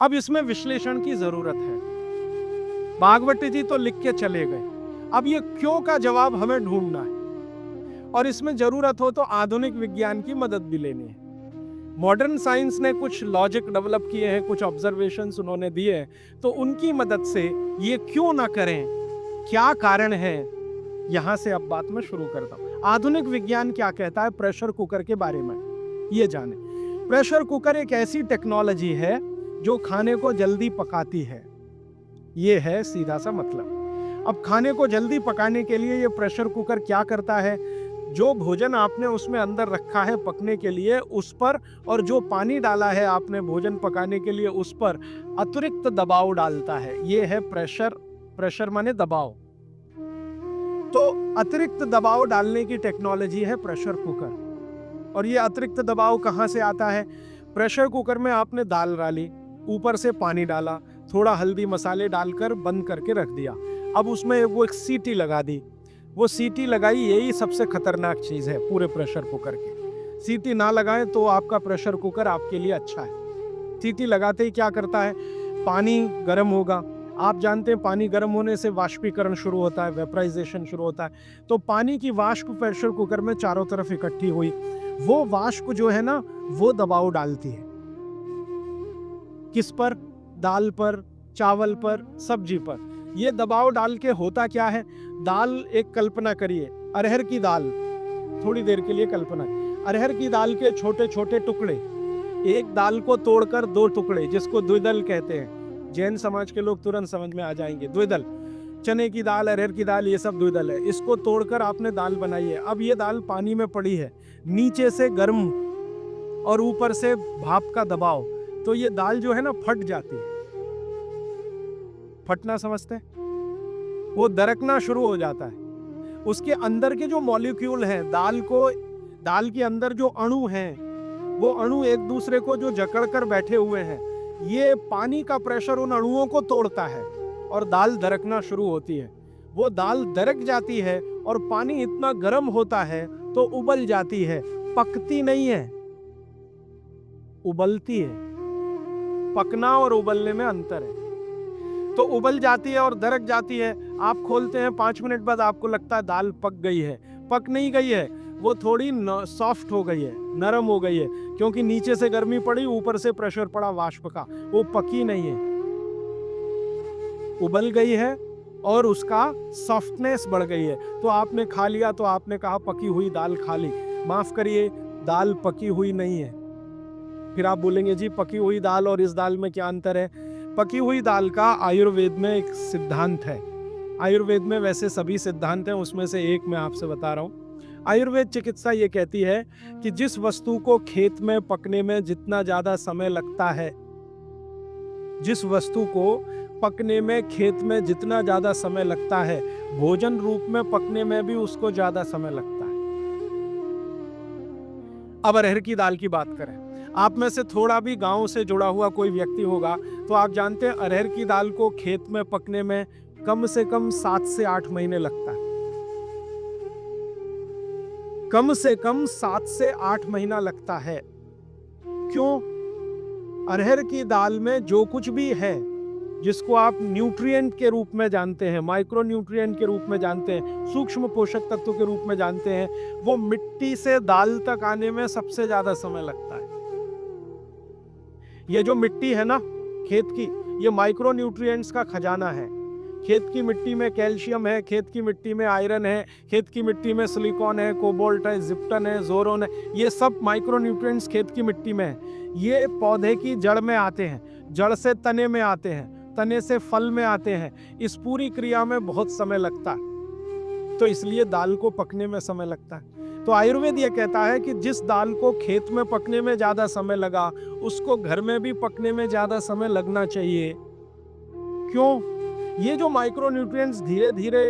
अब इसमें विश्लेषण की जरूरत है। भागवती जी तो लिख के चले गए, अब ये क्यों का जवाब हमें ढूंढना है, और इसमें जरूरत हो तो आधुनिक विज्ञान की मदद भी लेनी है। मॉडर्न साइंस ने कुछ लॉजिक डेवलप किए हैं, कुछ ऑब्जर्वेशंस उन्होंने दिए हैं, तो उनकी मदद से ये क्यों ना करें, क्या कारण है, यहां से अब बात मैं शुरू करता हूं। आधुनिक विज्ञान क्या कहता है प्रेशर कुकर के बारे में, ये जाने। प्रेशर कुकर एक ऐसी टेक्नोलॉजी है जो खाने को जल्दी पकाती है, ये है सीधा सा मतलब। अब खाने को जल्दी पकाने के लिए ये प्रेशर कुकर क्या करता है, जो भोजन आपने उसमें अंदर रखा है पकने के लिए उस पर, और जो पानी डाला है आपने भोजन पकाने के लिए उस पर अतिरिक्त दबाव डालता है। ये है प्रेशर। प्रेशर माने दबाव। तो अतिरिक्त दबाव डालने की टेक्नोलॉजी है प्रेशर कुकर। और ये अतिरिक्त दबाव कहां से आता है? प्रेशर कुकर में आपने दाल डाली, ऊपर से पानी डाला, थोड़ा हल्दी मसाले डालकर बंद करके रख दिया। अब उसमें वो एक सीटी लगा दी, वो सीटी लगाई, यही सबसे खतरनाक चीज है पूरे प्रेशर कुकर की। सीटी ना लगाएं तो आपका प्रेशर कुकर आपके लिए अच्छा है। सीटी लगाते ही क्या करता है, पानी गर्म होगा। आप जानते हैं पानी गर्म होने से वाष्पीकरण शुरू होता है, वेपराइजेशन शुरू होता है। तो पानी की वाष्प प्रेशर कुकर में चारों तरफ इकट्ठी हुई, वो वाष्प जो है ना वो दबाव डालती है। किस पर? दाल पर, चावल पर, सब्जी पर। ये दबाव डाल के होता क्या है, दाल, एक कल्पना करिए, अरहर की दाल, थोड़ी देर के लिए कल्पना, अरहर की दाल के छोटे छोटे टुकड़े, एक दाल को तोड़कर दो टुकड़े, जिसको द्विदल कहते हैं। जैन समाज के लोग तुरंत समझ में आ जाएंगे, द्विदल। चने की दाल, अरहर की दाल, ये सब द्विदल है। इसको तोड़कर आपने दाल बनाई है। अब ये दाल पानी में पड़ी है, नीचे से गर्म और ऊपर से भाप का दबाव, तो ये दाल जो है ना फट जाती है। फटना समझते हैं? वो दरकना शुरू हो जाता है। उसके अंदर के जो मॉलिक्यूल हैं, दाल के अंदर जो अणु हैं, वो अणु एक दूसरे को जो जकड़ कर बैठे हुए हैं, ये पानी का प्रेशर उन अणुओं को तोड़ता है और दाल दरकना शुरू होती है। वो दाल दरक जाती है और पानी इतना गर्म होता है तो उबल जाती है, पकती नहीं है, उबलती है। पकना और उबलने में अंतर है। तो उबल जाती है और दरक जाती है। आप खोलते हैं, 5 मिनट बाद आपको लगता है दाल पक गई है। पक नहीं गई है, वो थोड़ी सॉफ्ट हो गई है, नरम हो गई है, क्योंकि नीचे से गर्मी पड़ी, ऊपर से प्रेशर पड़ा वाष्प का। वो पकी नहीं है, उबल गई है और उसका सॉफ्टनेस बढ़ गई है। तो आपने खा लिया तो आपने कहा पकी हुई दाल खा ली। माफ करिए, दाल पकी हुई नहीं है। फिर आप बोलेंगे जी पकी हुई दाल और इस दाल में क्या अंतर है? पकी हुई दाल का आयुर्वेद में एक सिद्धांत है। आयुर्वेद में वैसे सभी सिद्धांत हैं, उसमें से एक मैं आपसे बता रहा हूँ। आयुर्वेद चिकित्सा ये कहती है कि जिस वस्तु को खेत में पकने में जितना ज्यादा समय लगता है, जिस वस्तु को पकने में खेत में जितना ज्यादा समय लगता है, भोजन रूप में पकने में भी उसको ज्यादा समय लगता है। अब अरहर की दाल की बात करें, आप में से थोड़ा भी गांव से जुड़ा हुआ कोई व्यक्ति होगा तो आप जानते हैं अरहर की दाल को खेत में पकने में कम से कम 7 से 8 महीने लगता है। कम से कम 7 से 8 महीना लगता है। क्यों? अरहर की दाल में जो कुछ भी है, जिसको आप न्यूट्रिएंट के रूप में जानते हैं, माइक्रो न्यूट्रिएंट के रूप में जानते हैं, सूक्ष्म पोषक तत्व के रूप में जानते हैं, वो मिट्टी से दाल तक आने में सबसे ज्यादा समय लगता है। ये जो मिट्टी है ना खेत की, ये माइक्रो न्यूट्रिएंट्स का खजाना है। खेत की मिट्टी में कैल्शियम है, खेत की मिट्टी में आयरन है, खेत की मिट्टी में सिलिकॉन है, कोबाल्ट है, जिप्टन है, जोरोन है, ये सब माइक्रो न्यूट्रिएंट्स खेत की मिट्टी में है। ये पौधे की जड़ में आते हैं, जड़ से तने में आते हैं, तने से फल में आते हैं। इस पूरी क्रिया में बहुत समय लगता है, तो इसलिए दाल को पकने में समय लगता है। तो आयुर्वेद यह कहता है कि जिस दाल को खेत में पकने में ज्यादा समय लगा, उसको घर में भी पकने में ज्यादा समय लगना चाहिए। क्यों? ये जो माइक्रो न्यूट्रिएंट्स धीरे धीरे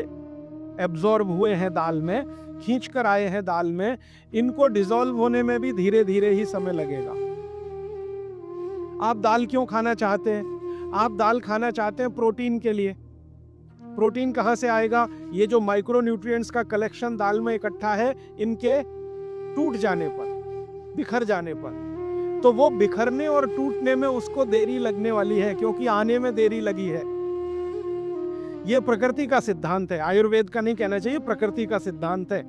एब्जॉर्ब हुए हैं दाल में, खींच कर आए हैं दाल में, इनको डिसॉल्व होने में भी धीरे धीरे ही समय लगेगा। आप दाल क्यों खाना चाहते हैं? आप दाल खाना चाहते हैं प्रोटीन के लिए। प्रोटीन कहां से आएगा? ये जो माइक्रो न्यूट्रिएंट्स का कलेक्शन दाल में इकट्ठा है, इनके टूट जाने पर, बिखर जाने पर। तो वो बिखरने और टूटने में उसको देरी लगने वाली है, क्योंकि आने में देरी लगी है। ये प्रकृति का सिद्धांत है, आयुर्वेद का नहीं कहना चाहिए, प्रकृति का सिद्धांत है।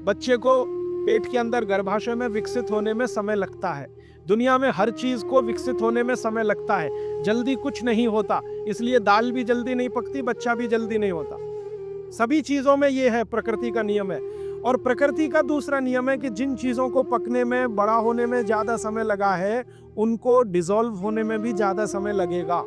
बच्चे को पेट के अंदर गर्भाशय में विकसित होने में समय लगता है। दुनिया में हर चीज को विकसित होने में समय लगता है, जल्दी कुछ नहीं होता। इसलिए दाल भी जल्दी नहीं पकती, बच्चा भी जल्दी नहीं होता। सभी चीजों में ये है, प्रकृति का नियम है। और प्रकृति का दूसरा नियम है कि जिन चीजों को पकने में, बड़ा होने में ज्यादा समय लगा है, उनको डिसॉल्व होने में भी ज्यादा समय लगेगा।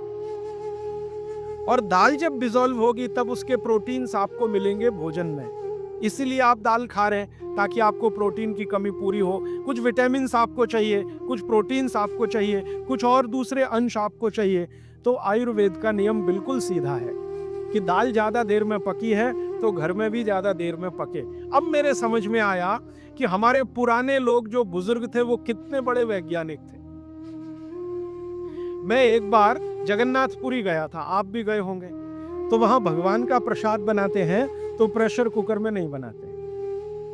और दाल जब डिसॉल्व होगी तब उसके प्रोटीन्स आपको मिलेंगे भोजन में। इसीलिए आप दाल खा रहे हैं, ताकि आपको प्रोटीन की कमी पूरी हो। कुछ विटामिन्स आपको चाहिए, कुछ प्रोटीन्स आपको चाहिए, कुछ और दूसरे अंश आपको चाहिए। तो आयुर्वेद का नियम बिल्कुल सीधा है कि दाल ज्यादा देर में पकी है तो घर में भी ज्यादा देर में पके। अब मेरे समझ में आया कि हमारे पुराने लोग जो बुजुर्ग थे वो कितने बड़े वैज्ञानिक थे। मैं एक बार जगन्नाथपुरी गया था, आप भी गए होंगे। तो वहां भगवान का प्रसाद बनाते हैं तो प्रेशर कुकर में नहीं बनाते,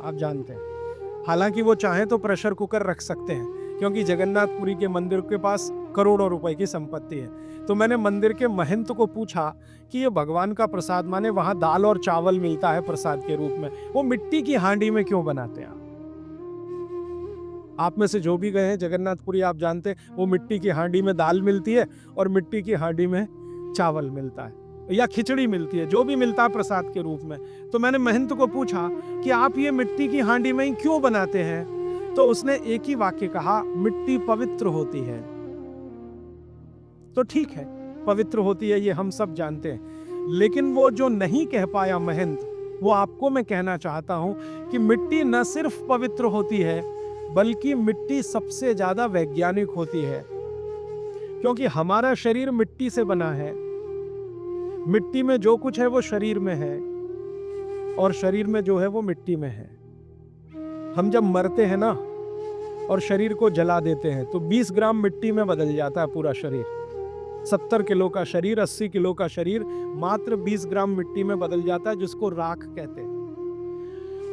आप जानते हैं। हालांकि वो चाहें तो प्रेशर कुकर रख सकते हैं, क्योंकि जगन्नाथपुरी के मंदिर के पास करोड़ों रुपए की संपत्ति है। तो मैंने मंदिर के महंत को पूछा कि ये भगवान का प्रसाद, माने वहां दाल और चावल मिलता है प्रसाद के रूप में, वो मिट्टी की हांडी में क्यों बनाते हैं? आप में से जो भी गए हैं जगन्नाथपुरी, आप जानते हैं वो मिट्टी की हांडी में दाल मिलती है और मिट्टी की हांडी में चावल मिलता है या खिचड़ी मिलती है, जो भी मिलता है प्रसाद के रूप में। तो मैंने महंत को पूछा कि आप ये मिट्टी की हांडी में ही क्यों बनाते हैं? तो उसने एक ही वाक्य कहा, मिट्टी पवित्र होती है। तो ठीक है, पवित्र होती है, ये हम सब जानते हैं। लेकिन वो जो नहीं कह पाया महंत, वो आपको मैं कहना चाहता हूं कि मिट्टी न सिर्फ पवित्र होती है, बल्कि मिट्टी सबसे ज्यादा वैज्ञानिक होती है। क्योंकि हमारा शरीर मिट्टी से बना है। मिट्टी में जो कुछ है वो शरीर में है, और शरीर में जो है वो मिट्टी में है। हम जब मरते हैं ना और शरीर को जला देते हैं तो 20 ग्राम मिट्टी में बदल जाता है पूरा शरीर। 70 किलो का शरीर, 80 किलो का शरीर मात्र 20 ग्राम मिट्टी में बदल जाता है, जिसको राख कहते हैं।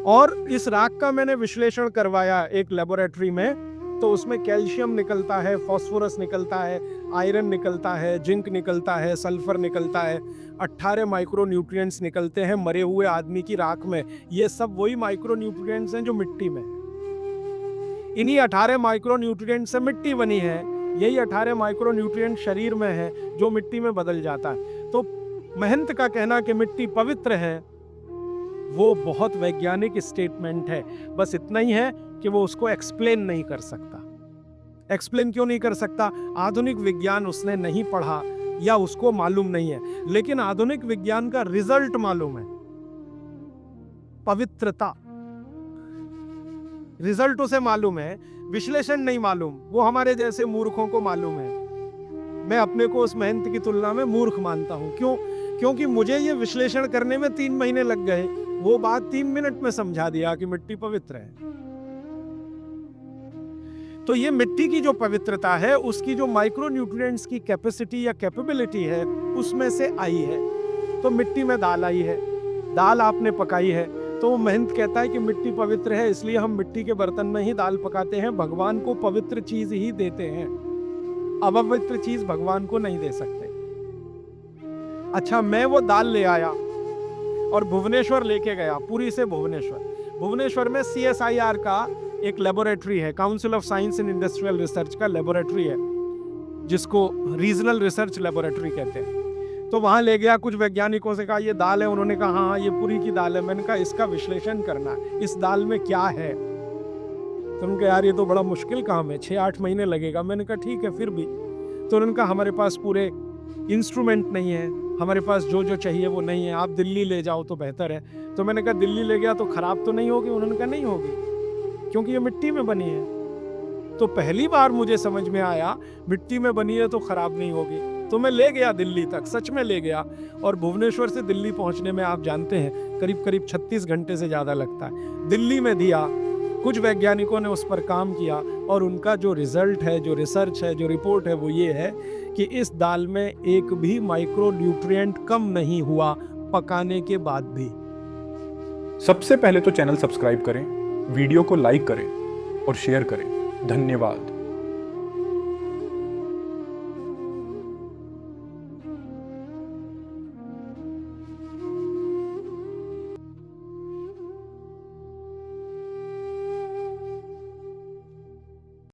और इस राख का मैंने विश्लेषण करवाया एक लेबोरेटरी में, तो उसमें कैल्शियम निकलता है, फास्फोरस निकलता है, आयरन निकलता है, जिंक निकलता है, सल्फर निकलता है, 18 माइक्रोन्यूट्रिएंट्स निकलते हैं मरे हुए आदमी की राख में। ये सब वही माइक्रोन्यूट्रिएंट्स हैं जो मिट्टी में है। इन्हीं 18 माइक्रोन्यूट्रिएंट्स से मिट्टी बनी है। यही 18 माइक्रोन्यूट्रिएंट शरीर में है जो मिट्टी में बदल जाता है। तो महंत का कहना कि मिट्टी पवित्र है, वो बहुत वैज्ञानिक स्टेटमेंट है। बस इतना ही है कि वो उसको एक्सप्लेन नहीं कर सकता। एक्सप्लेन क्यों नहीं कर सकता? आधुनिक विज्ञान उसने नहीं पढ़ा या उसको मालूम नहीं है। लेकिन आधुनिक विज्ञान का रिजल्ट मालूम है, पवित्रता। रिजल्ट उसे मालूम है, विश्लेषण नहीं मालूम। वो हमारे जैसे मूर्खों को मालूम है। मैं अपने को उस महंत की तुलना में मूर्ख मानता हूं। क्यों? क्योंकि मुझे ये विश्लेषण करने में 3 महीने लग गए। वो बात 3 मिनट में समझा दिया कि मिट्टी पवित्र है। तो ये मिट्टी की जो पवित्रता है, उसकी जो माइक्रोन्यूट्रिएंट्स की कैपेसिटी या कैपेबिलिटी है, उसमें से आई है। तो मिट्टी में दाल आई है, दाल आपने पकाई है, तो वो महंत कहता है कि मिट्टी पवित्र है, इसलिए हम मिट्टी के बर्तन में ही दाल पकाते हैं। भगवान को पवित्र चीज ही देते हैं, अपवित्र चीज भगवान को नहीं दे सकते। अच्छा, मैं वो दाल ले आया और भुवनेश्वर लेके गया, पुरी से भुवनेश्वर। भुवनेश्वर में CSIR का एक लेबोरेटरी है, council of science and industrial research का लेबोरेटरी है, जिसको रीजनल रिसर्च लेबोरेटरी कहते हैं। तो वहां ले गया, कुछ वैज्ञानिकों से कहा ये दाल है। उन्होंने कहा हाँ ये पुरी की दाल है। मैंने कहा इसका विश्लेषण करना है, इस दाल में क्या है। तो उनके यार ये तो बड़ा मुश्किल काम है, 6-8 महीने लगेगा। मैंने कहा ठीक है, फिर भी। तो उन्होंने कहा हमारे पास पूरे इंस्ट्रूमेंट नहीं है, हमारे पास जो जो चाहिए वो नहीं है, आप दिल्ली ले जाओ तो बेहतर है। तो मैंने कहा दिल्ली ले गया तो खराब तो नहीं होगी? उन्होंने कहा नहीं होगी, क्योंकि ये मिट्टी में बनी है। तो पहली बार मुझे समझ में आया मिट्टी में बनी है तो खराब नहीं होगी। तो मैं ले गया दिल्ली तक, सच में ले गया। और भुवनेश्वर से दिल्ली पहुंचने में आप जानते हैं करीब करीब 36 घंटे से ज़्यादा लगता है। दिल्ली में दिया, कुछ वैज्ञानिकों ने उस पर काम किया और उनका जो रिजल्ट है, जो रिसर्च है, जो रिपोर्ट है, वो ये है कि इस दाल में एक भी माइक्रो न्यूट्रिएंट कम नहीं हुआ पकाने के बाद भी। सबसे पहले तो चैनल सब्सक्राइब करें, वीडियो को लाइक करें और शेयर करें। धन्यवाद।